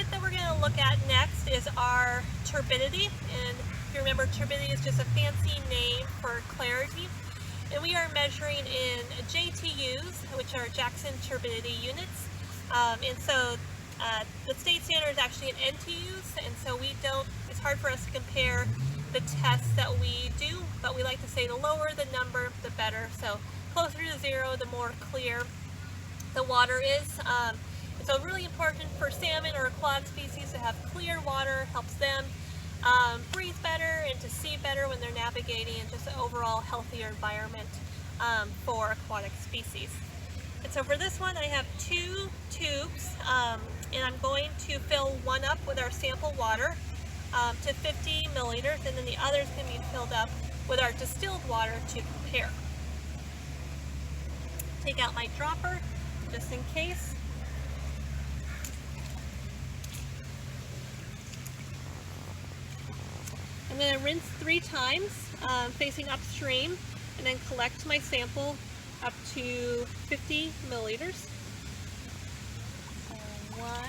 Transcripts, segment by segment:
kit that we're going to look at next is our turbidity, and if you remember, turbidity is just a fancy name for clarity, and we are measuring in JTUs, which are Jackson turbidity units, and so the state standard is actually in NTUs, and so it's hard for us to compare the tests that we do, but we like to say the lower the number, the better. So closer to 0, the more clear the water is. And so really important for salmon or aquatic species to have clear water, helps them breathe better and to see better when they're navigating, and just an overall healthier environment for aquatic species. And so for this one, I have 2 tubes, and I'm going to fill one up with our sample water to 50 milliliters, and then the other is going to be filled up with our distilled water to compare. Take out my dropper just in case. I'm going to rinse 3 times facing upstream, and then collect my sample up to 50 milliliters. So 1,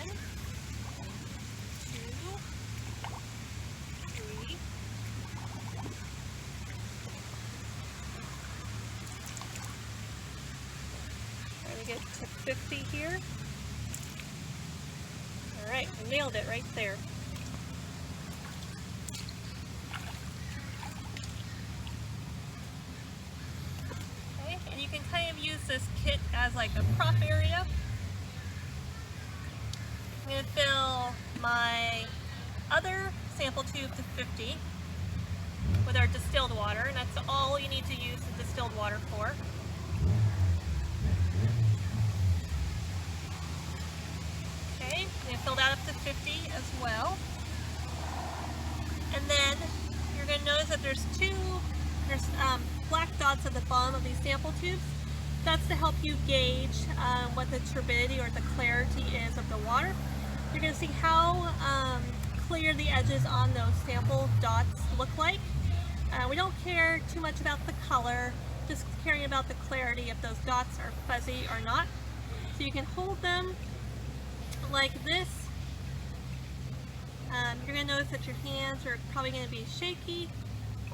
2, 3. Trying to get to 50 here. Alright, I nailed it right there. You can kind of use this kit as like a prop area. I'm going to fill my other sample tube to 50 with our distilled water, and that's all you need to use the distilled water for. Okay, I'm going to fill that up to 50 as well. And then you're going to notice that there's black dots at the bottom of these sample tubes. That's to help you gauge what the turbidity or the clarity is of the water. You're going to see how clear the edges on those sample dots look like. We don't care too much about the color, just caring about the clarity, if those dots are fuzzy or not. So you can hold them like this. You're going to notice that your hands are probably going to be shaky,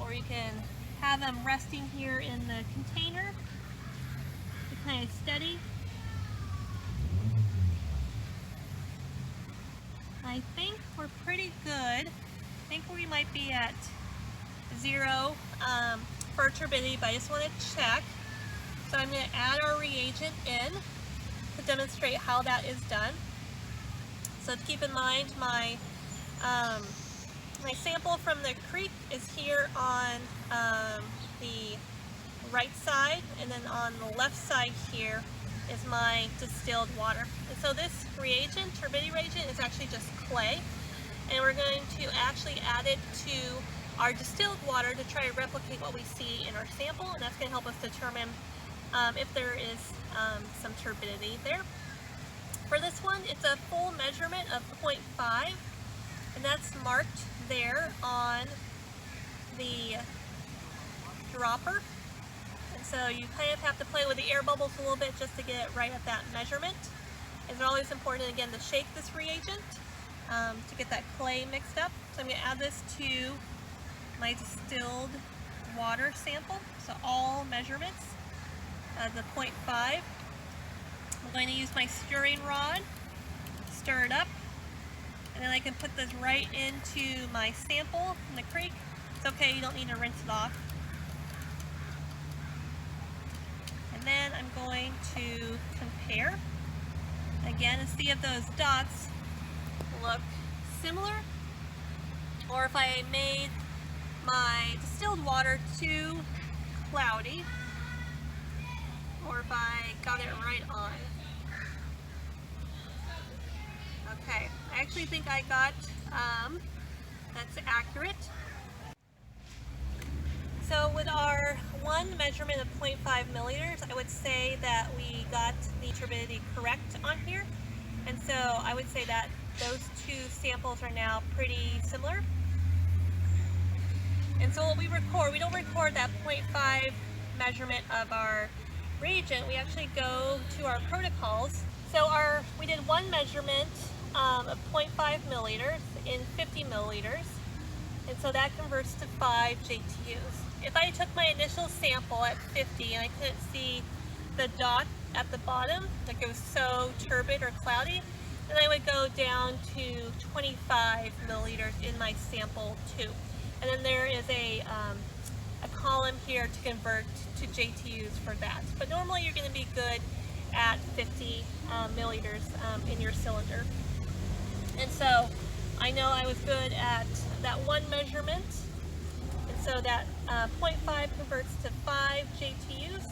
or you can have them resting here in the container to kind of steady. I think we're pretty good. I think we might be at 0 for turbidity, but I just want to check. So I'm going to add our reagent in to demonstrate how that is done. So keep in mind my sample from the creek is here on the right side, and then on the left side here is my distilled water. And so this reagent, turbidity reagent, is actually just clay, and we're going to actually add it to our distilled water to try to replicate what we see in our sample, and that's going to help us determine if there is some turbidity there. For this one, it's a full measurement of 0.5, and that's marked there on the dropper. And so you kind of have to play with the air bubbles a little bit just to get it right at that measurement. It's always important, again, to shake this reagent to get that clay mixed up. So I'm going to add this to my distilled water sample. So all measurements of the 0.5. I'm going to use my stirring rod, stir it up, and then I can put this right into my sample in the creek. It's okay, you don't need to rinse it off. And then I'm going to compare again and see if those dots look similar, or if I made my distilled water too cloudy, or if I got it right on. Okay, I actually think I got, that's accurate. So with our one measurement of 0.5 milliliters, I would say that we got the turbidity correct on here. And so I would say that those two samples are now pretty similar. And so what we record, we don't record that 0.5 measurement of our reagent. We actually go to our protocols. So we did one measurement of 0.5 milliliters in 50 milliliters, and so that converts to 5 JTUs. If I took my initial sample at 50 and I couldn't see the dot at the bottom that goes so turbid or cloudy, then I would go down to 25 milliliters in my sample 2. And then there is a column here to convert to JTUs for that. But normally you're going to be good at 50 milliliters in your cylinder. And so I know I was good at that one measurement, and so that 0.5 converts to 5 JTUs,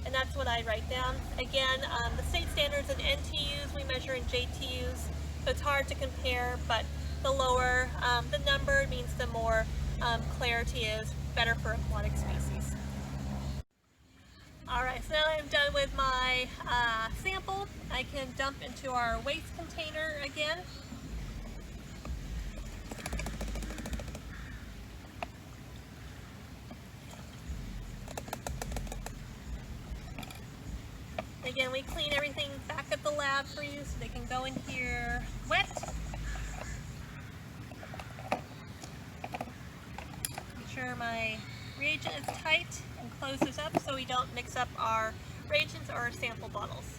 and that's what I write down. Again, the state standards in NTUs, we measure in JTUs, so it's hard to compare, but the lower the number means the more clarity is, better for aquatic species. Alright, so now that I'm done with my sample, I can dump into our waste container again. Again, we clean everything back at the lab for you so they can go in here wet. Make sure my reagent is tight and closes up so we don't mix up our reagents or our sample bottles.